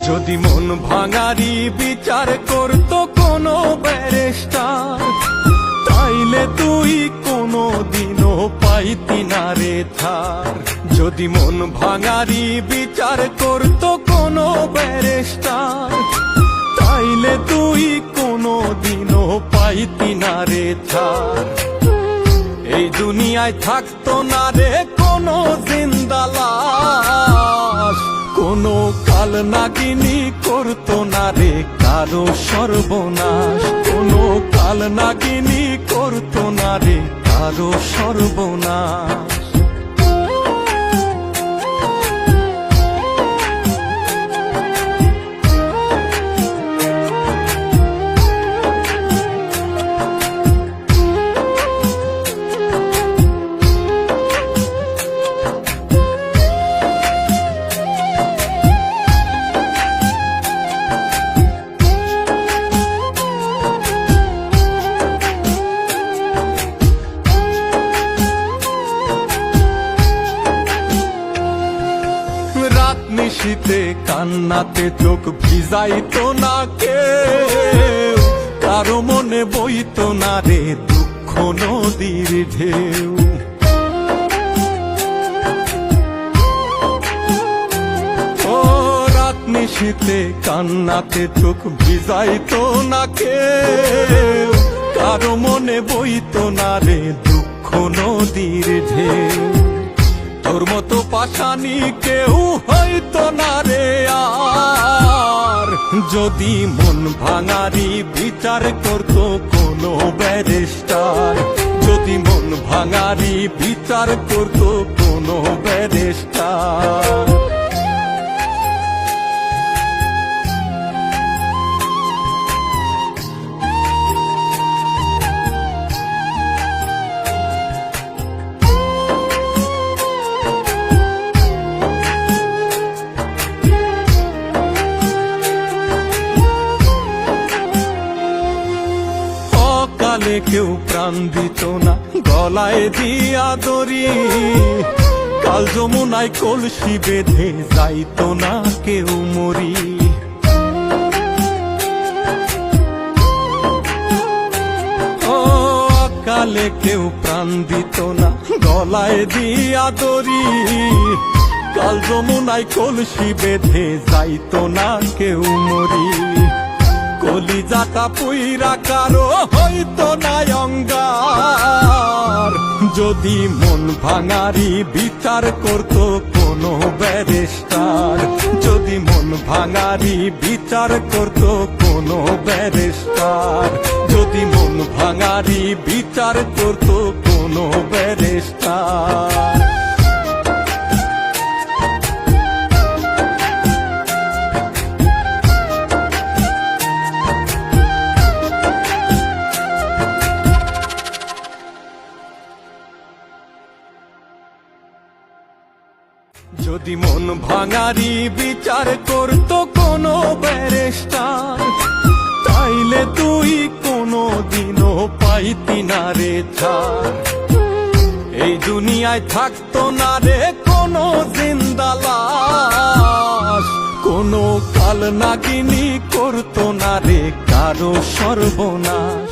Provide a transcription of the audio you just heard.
যদি মন ভাঙারি বিচার করতো কোনো ব্যারিস্টার, তাইলে তুই কোনো দিনও পাইতি না রে ছাড়। যদি মন ভাঙারি বিচার করতো কোনো ব্যারিস্টার, তাইলে তুই কোনো দিনও পাইতি না রে ছাড়। এই দুনিয়ায় থাকতো না রে কোনো জিন্দা লাশ, কোনো কাল নাগিনী করতো না রে কারো সর্বনাশ, কোনো কাল নাগিনী করতো না রে কারো সর্বনাশ। রাত নিশীতে কান্নাতে চোখ ভিজাইতো না কেউ, কারো মনে বইতো না রে দুঃখ নদীর ঢেউ। ও রাত নিশীতে কান্নাতে চোখ ভিজাইতো না কেউ, কারো মনে বইতো না রে দুঃখ নদীর ঢেউ। তোর মতো পাশানি কেউ হইতো না রে আর, যদি মন ভাঙারি বিচার করতো কোনো ব্যারিস্টার, যদি মন ভাঙারি বিচার করতো কোনো ব্যারিস্টার। কালে কেউ প্রাণ দিত না গলায় দিয়া দড়ি, কাল যমুনায় কলসি বেঁধে যাইতো না কেউ মরি। ও কালে কেউ প্রাণ দিত না গলায় দিয়া দড়ি, কাল যমুনায় কলসি বেঁধে যাইতো না কেউ মরি। কলিজাটা পুইরা কারো হইতো না অঙ্গার, যদি মন ভাঙারি বিচার করতো কোনো ব্যারিস্টার, যদি মন ভাঙারি বিচার করতো কোনো ব্যারিস্টার, যদি মন ভাঙারি বিচার করতো কোনো ব্যারিস্টার। যদি মন ভাঙারি বিচার করতো কোনো ব্যারিস্টার, তাইলে তুই কোনো দিনও পাইতি না রে ছাড়। এই দুনিয়ায় থাকতো না রে কোনো জিন্দা লাশ, কোনো কাল নাগিনী করতো না রে কারো সর্বনাশ।